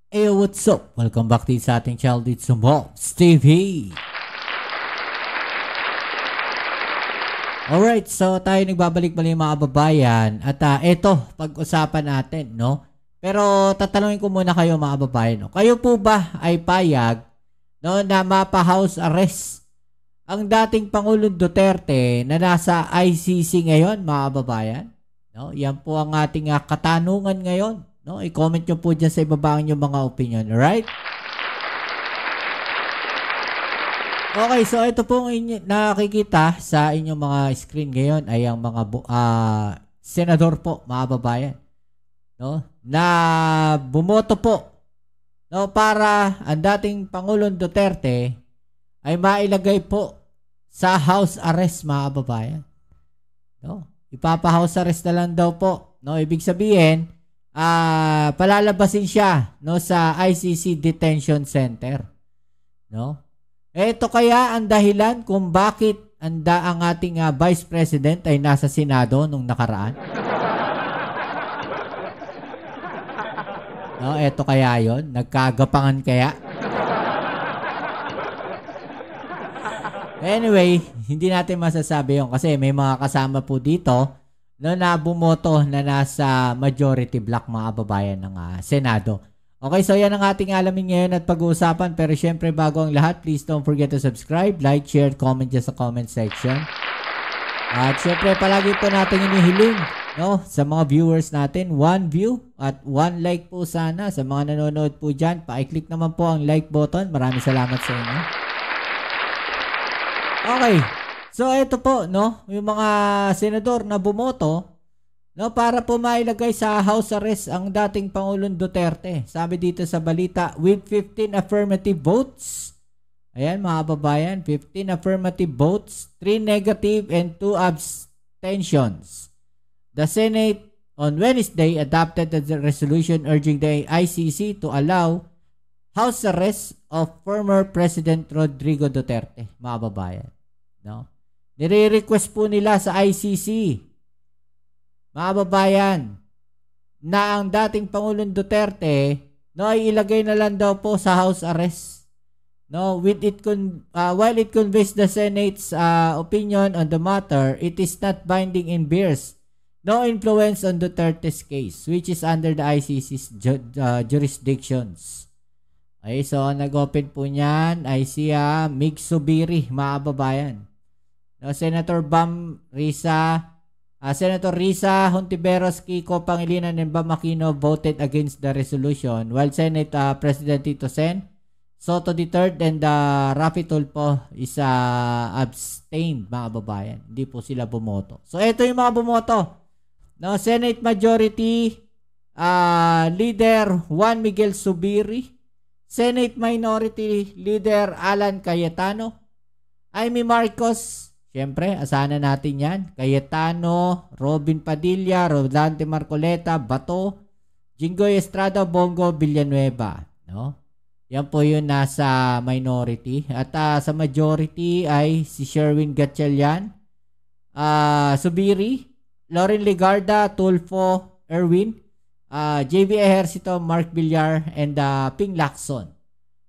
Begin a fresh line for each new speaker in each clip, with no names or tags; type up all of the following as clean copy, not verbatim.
Hey, what's up? Welcome back din sa ating channel dito sa Mobs TV. Alright, so tayo nagbabalik muli mga kababayan. At eto, pag-usapan natin, no? Pero tatanungin ko muna kayo mga kababayan, no? Kayo po ba ay payag, no, na mapa-house arrest ang dating Pangulong Duterte na nasa ICC ngayon mga kababayan? No? Yan po ang ating katanungan ngayon. No, i-comment nyo po dyan sa ibaba ang mga opinion, alright? Okay, so ito pong nakikita sa inyong mga screen ngayon ay ang mga senador po, mga babayan, no, na bumoto po, no, para ang dating Pangulong Duterte ay mailagay po sa house arrest, mga babayan. No, ipapa-house arrest na lang daw po, no, ibig sabihin palalabasin siya, no, sa ICC Detention Center, no? Ito kaya ang dahilan kung bakit ang ating Vice President ay nasa Senado nung nakaraan. No, ito kaya 'yon, nagkagapangan kaya. Anyway, hindi natin masasabi 'yon kasi may mga kasama po dito, no, na bumoto na nasa majority block, mga babayan ng Senado. Okay, so yan ang ating alamin ngayon at pag-uusapan. Pero syempre, bago ang lahat, please don't forget to subscribe, like, share, comment dyan sa comment section. At syempre, palagi po natin inihiling, no, sa mga viewers natin, 1 view at 1 like po sana. Sa mga nanonood po dyan, pa-click naman po ang like button. Maraming salamat sa inyo. Okay. So, ito po, no, yung mga senador na bumoto, no, para po mailagay sa house arrest ang dating Pangulong Duterte. Sabi dito sa balita, with 15 affirmative votes. Ayan, mga babayan, 15 affirmative votes, 3 negative, and 2 abstentions. The Senate on Wednesday adopted the resolution urging the ICC to allow house arrest of former President Rodrigo Duterte, mga babayan. No? Nire-request po nila sa ICC, mga babayan, na ang dating Pangulong Duterte, no, ay ilagay na lang daw po sa house arrest. No, while it conveys the Senate's opinion on the matter, it is not binding and bears no influence on Duterte's case, which is under the ICC's jurisdictions. Okay, so nag-open po niyan ay si Mig Zubiri, mga babayan. No, Senator Risa Hontiveros, Kiko Pangilinan, and Bam Aquino voted against the resolution, while Senate President Tito Sen Soto III and Rafi Tulfo is abstained, mga babayan. Hindi po sila bumoto. So ito yung mga bumoto. No, Senate Majority Leader Juan Miguel Zubiri, Senate Minority Leader Alan Cayetano, Amy Marcos, siyempre, asahan natin yan. Cayetano, Robin Padilla, Rodante Marcoleta, Bato, Jinggoy Estrada, Bongo Villanueva. No? Yan po yun nasa minority. At sa majority ay si Sherwin Gatchalian, Zubiri, Loren Legarda, Tulfo, Erwin, JV Ejercito, Mark Villar, and Ping Lacson.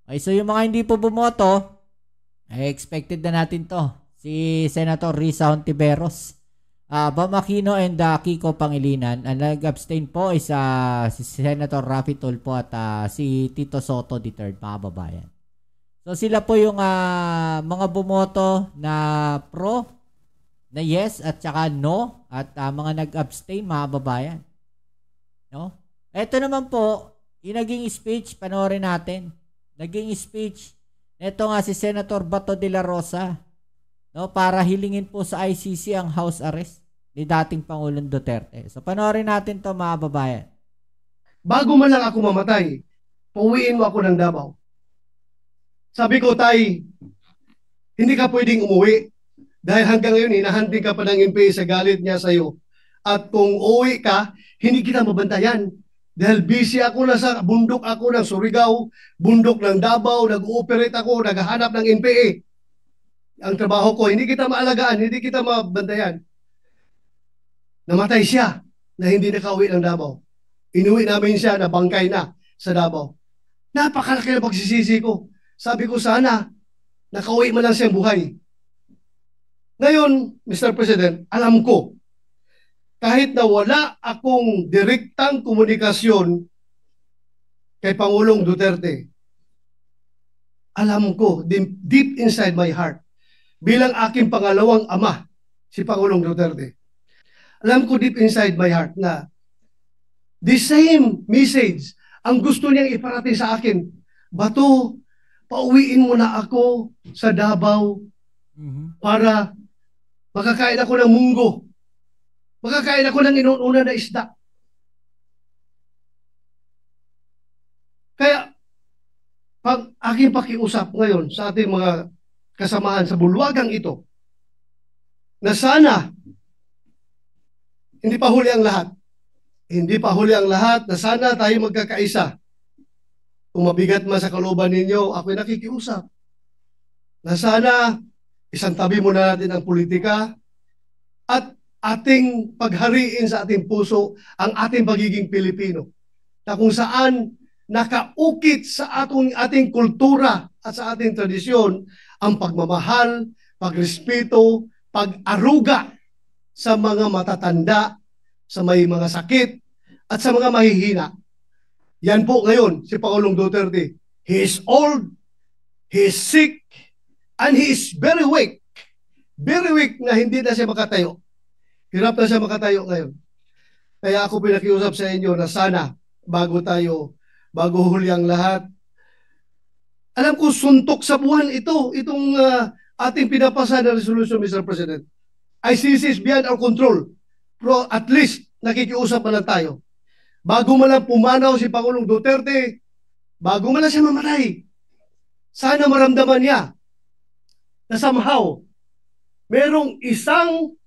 Okay, so yung mga hindi po bumoto, ay expected na natin to. Si Senator Risa Hontiveros, Bam Aquino, and Kiko Pangilinan. Ang nag-abstain po is si Senator Rafi Tulfo at si Tito Soto III, mga babayan. So sila po yung mga bumoto na pro, na yes at saka no, at mga nag-abstain, mga babayan. No? Ito naman po, yung naging speech, panoorin natin. Naging speech, ito nga si Senator Bato de la Rosa, no, para hilingin po sa ICC ang house arrest ni dating Pangulong Duterte. So panoorin natin to, mga babayan.
Bago man lang ako mamatay, pauwiin mo ako ng Davao. Sabi ko, tay, hindi ka pwedeng umuwi dahil hanggang ngayon hinahanting ka pa ng NPA sa galit niya sa iyo. At kung uwi ka, hindi kita mabantayan. Dahil busy ako na sa bundok ako ng Surigao, bundok ng Davao, nag-ooperate ako, naghahanap ng NPA. Ang trabaho ko, hindi kita maalagaan, hindi kita mabantayan. Namatay siya na hindi nakauwi ng Davao. Inuwi namin siya na bangkay na sa Davao. Napakalaki na pagsisisi ko. Sabi ko sana, nakauwi man lang siyang buhay. Ngayon, Mr. President, alam ko, kahit na wala akong direktang komunikasyon kay Pangulong Duterte, alam ko, deep inside my heart, bilang aking pangalawang ama, si Pangulong Duterte, alam ko deep inside my heart na the same message ang gusto niyang iparating sa akin. Bato, pauwiin mo na ako sa Davao para makakain ako ng munggo. Makakain ako ng inuuna na isda. Kaya, pag aking pakiusap ngayon sa ating mga kasamahan sa bulwagang ito, na sana, hindi pa huli ang lahat. Hindi pa huli ang lahat, na sana tayo magkakaisa. Kung mabigat man sa kalooban ninyo, ako'y nakikiusap. Na sana, isang tabi muna natin ang politika at ating paghariin sa ating puso ang ating pagiging Pilipino. Na kung saan nakaukit sa ating kultura at sa ating tradisyon ang pagmamahal, pagrespeto, pag-aruga sa mga matatanda, sa may mga sakit, at sa mga mahihina. Yan po ngayon si Pangulong Duterte. He is old, he is sick, and he is very weak. Very weak na hindi na siya makatayo. Hirap na siya makatayo ngayon. Kaya ako pinakiusap sa inyo na sana, bago huli ang lahat, alam ko suntok sa buwan itong ating pinapasa na resolution, Mr. President. ICC is beyond our control. Pero at least, nakikiusap na lang tayo. Bago man lang pumanaw si Pangulong Duterte, bago man lang siya mamatay, sana maramdaman niya na somehow, merong isang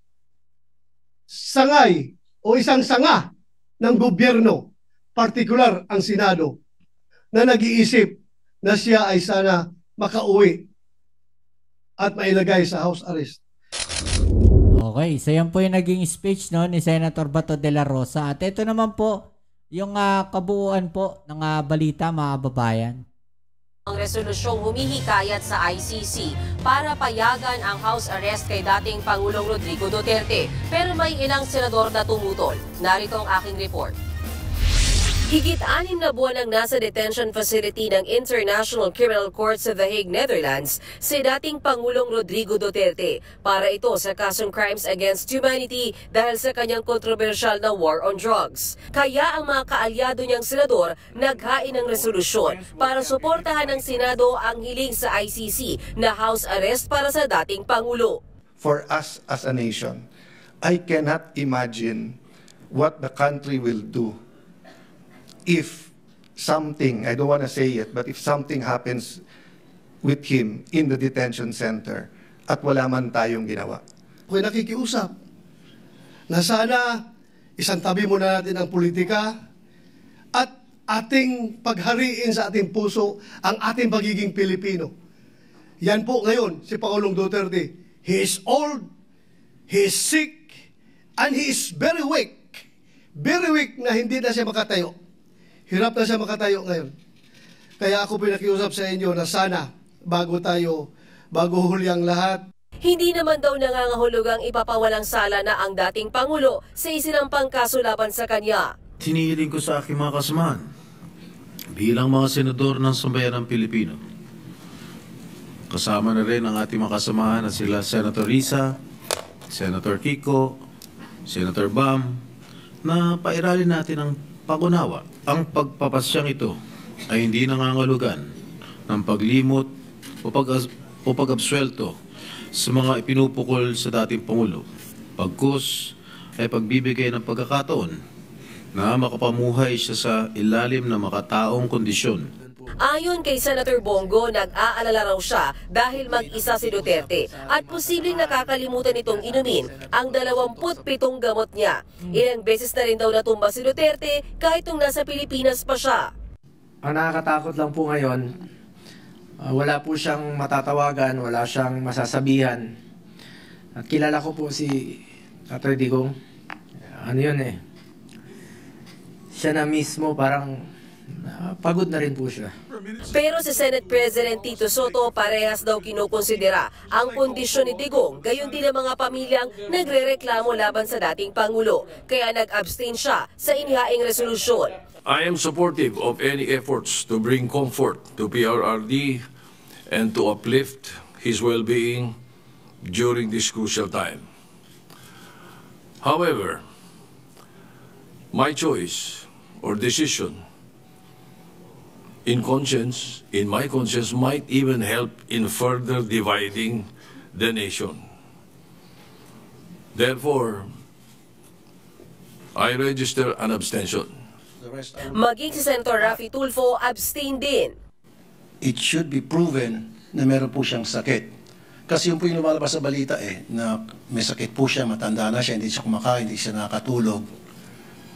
sangay o isang sanga ng gobyerno, partikular ang Senado, na nag-iisip na siya ay sana makauwi at mailagay sa house arrest.
Okay, so yan po yung naging speech no, ni Senator Bato de la Rosa. At ito naman po yung kabuuan po ng balita, mga babayan.
Ang resolusyong humihikayat sa ICC para payagan ang house arrest kay dating Pangulong Rodrigo Duterte. Pero may ilang senador na tumutol. Narito ang aking report. Higit 6 na buwan ang nasa detention facility ng International Criminal Court sa The Hague, Netherlands, si dating Pangulong Rodrigo Duterte para ito sa kasong crimes against humanity dahil sa kanyang kontrobersyal na war on drugs. Kaya ang mga kaalyado niyang senador naghain ng resolusyon para suportahan ng Senado ang hiling sa ICC na house arrest para sa dating Pangulo.
For us as a nation, I cannot imagine what the country will do if something, I don't want to say it, but if something happens with him in the detention center at wala man tayong ginawa.
Ako'y nakikiusap na sana isang tabi muna natin ang politika at ating paghariin sa ating puso ang ating pagiging Pilipino. Yan po ngayon si Pangulong Duterte. He is old, he is sick, and he is very weak. Very weak na hindi na siya makatayo. Hirap na siya makatayo ngayon. Kaya ako pinakiusap sa inyo na sana, bago huli ang lahat.
Hindi naman daw nangangahulugang ipapawalang sala na ang dating Pangulo sa isinampang kaso laban sa kanya.
Hinihiling ko sa aking mga kasamahan bilang mga senador ng sambayanang Pilipino. Kasama na rin ang ating mga kasamahan na sila Senator Risa, Senator Kiko, Senator Bam, na pairalin natin ang pag-unawa. Ang pagpapasyang ito ay hindi nangangahulugan ng paglimot o pag-absuelto sa mga ipinupukol sa dating Pangulo. Pagkus ay pagbibigay ng pagkakataon na makapamuhay siya sa ilalim ng makataong kondisyon.
Ayon kay Senator Bongo, nag-aalala raw siya dahil mag-isa si Duterte at posibleng nakakalimutan itong inumin ang 27 gamot niya. Ilang beses na rin daw natumba si Duterte kahit nung nasa Pilipinas pa siya.
Ang nakakatakot lang po ngayon, wala po siyang matatawagan, wala siyang masasabihan. At kilala ko po si Tatay Digong. Ano yun eh. Siya na mismo parang pagod na rin po siya.
Pero si Senate President Tito Soto parehas daw kinukonsidera ang kondisyon ni Digong, gayon din ang mga pamilyang nagrereklamo laban sa dating Pangulo. Kaya nag-abstain siya sa inihaing resolusyon.
I am supportive of any efforts to bring comfort to PRRD and to uplift his well-being during this crucial time. However, my choice or decision in my conscience might even help in further dividing the nation. Therefore, I register an abstention.
Maging si Senator Raffy Tulfo, abstain din.
It should be proven na meron po siyang sakit. Kasi yung po yung lumalabas sa balita na may sakit po siya, matanda na siya, hindi siya kumakain, hindi siya nakatulog.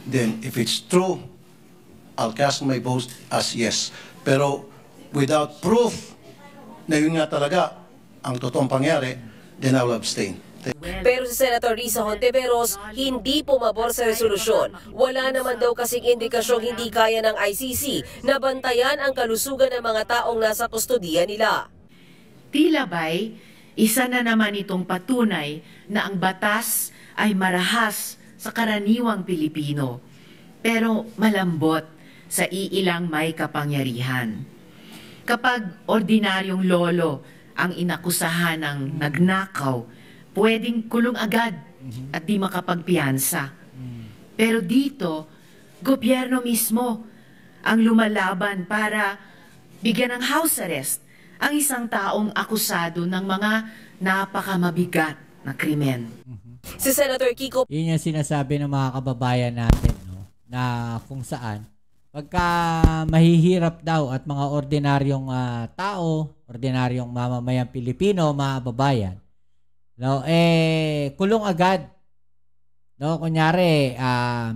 Then, if it's true, I'll cast my vote as yes. Pero without proof na yun nga talaga ang totoong pangyari, then I will abstain.
Pero si Senator Risa Hontiveros hindi pumabor sa resolusyon. Wala naman daw kasing indikasyong hindi kaya ng ICC na bantayan ang kalusugan ng mga taong nasa kustodiya nila.
Tila ba'y isa na naman itong patunay na ang batas ay marahas sa karaniwang Pilipino, pero malambot sa iilang may kapangyarihan. Kapag ordinaryong lolo ang inakusahan ng nagnakaw, pwedeng kulong agad at di makapagpiyansa. Pero dito, gobyerno mismo ang lumalaban para bigyan ng house arrest ang isang taong akusado ng mga napakamabigat na krimen.
Si Senator Kiko,
Yun yung sinasabi ng mga kababayan natin, no? Na kung saan pagka mahihirap daw at mga ordinaryong tao, ordinaryong mamamayang Pilipino, mga kababayan, no, kulong agad. No, kunyari,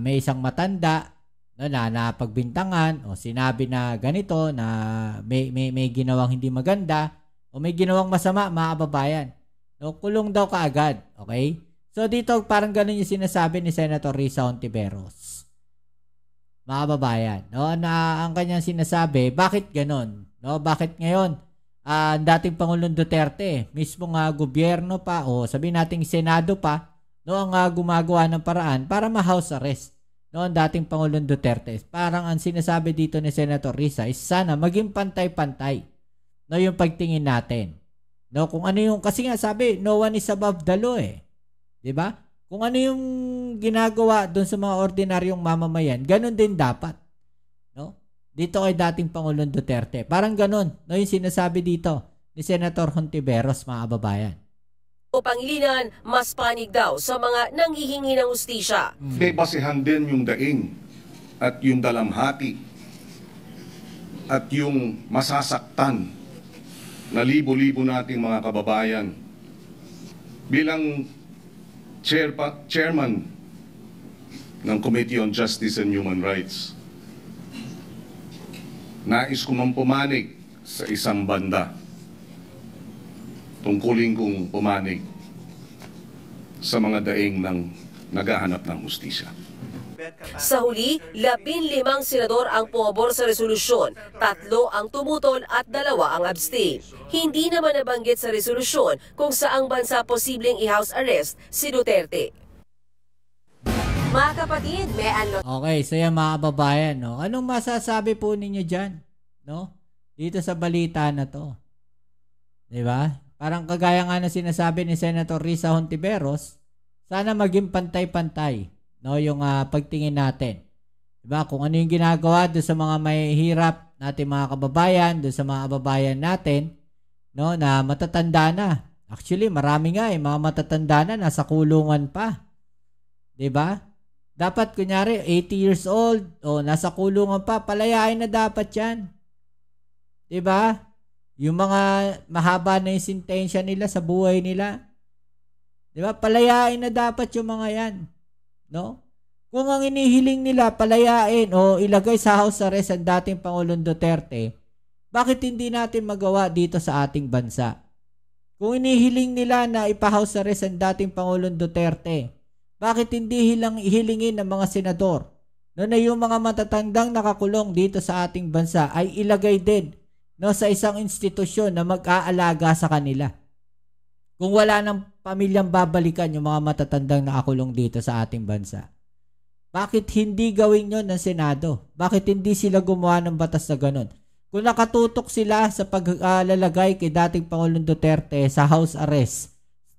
may isang matanda, no, na napagbintangan o sinabi na ganito na may ginawang hindi maganda o may ginawang masama, mga kababayan. No, kulong daw kaagad, okay? So dito parang ganun yung sinasabi ni Senator Risa Hontiveros. Mga kababayan, no, na ang kanyang sinasabi, bakit ganun? No, bakit ngayon dating Pangulong Duterte, mismo nga gobyerno pa o sabihin nating Senado pa, no, ang gumagawa ng paraan para ma-house arrest, no, ang dating Pangulong Duterte. Parang ang sinasabi dito ni Senator Risa is sana maging pantay-pantay, no, yung pagtingin natin. No, kung ano yung, kasi nga sabi, no one is above the law, 'di ba? Kung ano yung ginagawa doon sa mga ordinaryong mamamayan, ganun din dapat. No? Dito kay dating Pangulong Duterte. Parang ganun, no, yung sinasabi dito ni Senator Hontiveros, mga kababayan.
o Pangilinan, mas panig daw sa mga nanghihingi ng ustisya.
May basihan din yung daing at yung dalamhati at yung masasaktan na libo-libo nating mga kababayan. Bilang chairman ng Committee on Justice and Human Rights, nais ko mang pumanig sa isang banda. Tungkulin kong pumanig sa mga daing ng naghahanap ng hustisya.
Sa huli, 15 senador ang pumabor sa resolusyon, 3 ang tumutol at 2 ang abstain. Hindi naman nabanggit sa resolusyon kung saang bansa posibleng i-house arrest si Duterte. Mga kapatid, may anlo.
Okay, so yan mga kababayan, no? Anong masasabi po ninyo dyan, no? Dito sa balita na to. Diba? Parang kagaya nga na sinasabi ni Senator Risa Hontiveros, sana maging pantay-pantay, no, yung pagtingin natin. Diba? Kung ano yung ginagawa doon sa mga may hirap natin mga kababayan, doon sa mga kababayan natin, no, na matatanda na. Actually, marami nga mga matatanda na nasa kulungan pa. Diba? Dapat kunyari 80 years old o nasa kulungan pa, palayain na dapat yan. Diba? Yung mga mahaba na yung sentensya nila sa buhay nila. Diba? Palayain na dapat yung mga yan. No? Kung ang inihiling nila palayain o ilagay sa house arrest ang dating Pangulong Duterte, bakit hindi natin magawa dito sa ating bansa? Kung inihiling nila na ipa-house arrest ang dating Pangulong Duterte, bakit hindi hilingin ng mga senador no, na yung mga matatandang nakakulong dito sa ating bansa ay ilagay din, no, sa isang institusyon na mag-aalaga sa kanila. Kung wala ng pamilyang babalikan yung mga matatandang nakakulong dito sa ating bansa. Bakit hindi gawin yun ng Senado? Bakit hindi sila gumawa ng batas na ganun? Kung nakatutok sila sa paglalagay kay dating Pangulong Duterte sa house arrest,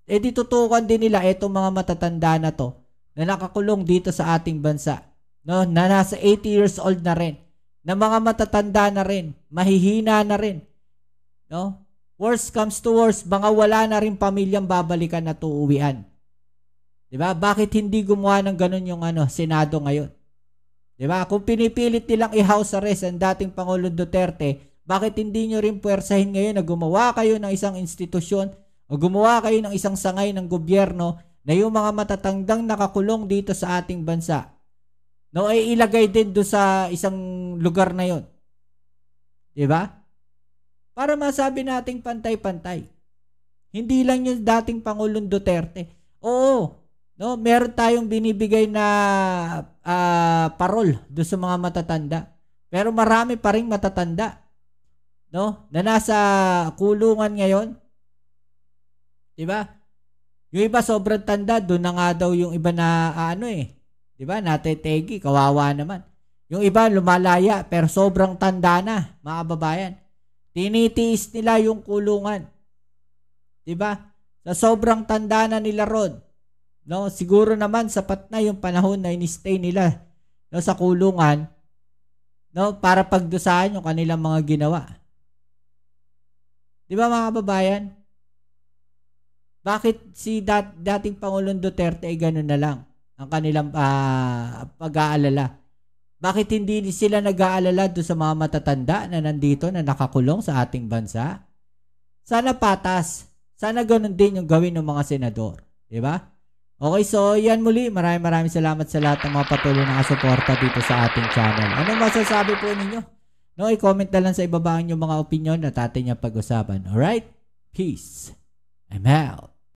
di tutukan din nila itong mga matatanda na to na nakakulong dito sa ating bansa. No, na nasa 80 years old na rin. Na mga matatanda na rin. Mahihina na rin. No? Worst comes to worst, mga wala na rin pamilyang babalikan na tuuwian. Diba? Bakit hindi gumawa ng ganun yung Senado ngayon? Diba? Kung pinipilit nilang i-house arrest ang dating Pangulong Duterte, bakit hindi nyo rin puwersahin ngayon na gumawa kayo ng isang institusyon o gumawa kayo ng isang sangay ng gobyerno na yung mga matatandang nakakulong dito sa ating bansa, no, ay ilagay din doon sa isang lugar na yon. Diba? Para masabi nating pantay-pantay. Hindi lang yung dating Pangulong Duterte. Oo, no, meron tayong binibigay na parol doon sa mga matatanda. Pero marami pa ring matatanda, no, na nasa kulungan ngayon. Diba? Yung iba sobrang tanda, doon na nga daw yung iba na diba, natetegi, kawawa naman. Yung iba lumalaya, pero sobrang tanda na, mga kababayan. Tinitiis nila yung kulungan. Diba? Sa sobrang tanda na nila ron, no, siguro naman sapat na yung panahon na in-stay nila, no, sa kulungan, no, para pagdusahan yung kanilang mga ginawa. Diba, mga kababayan? Bakit si dating Pangulong Duterte ay gano'n na lang ang kanilang pag-aalala? Bakit hindi sila nag-aalala doon sa mga matatanda na nandito na nakakulong sa ating bansa? Sana patas. Sana gano'n din yung gawin ng mga senador. Diba? Okay, so yan muli. Maraming salamat sa lahat ng mga patuloy na kasuporta dito sa ating channel. Anong masasabi po ninyo? No, i-comment na lang sa ibaba yung mga opinion at atin yung pag-usapan. Alright? Peace. I'm out.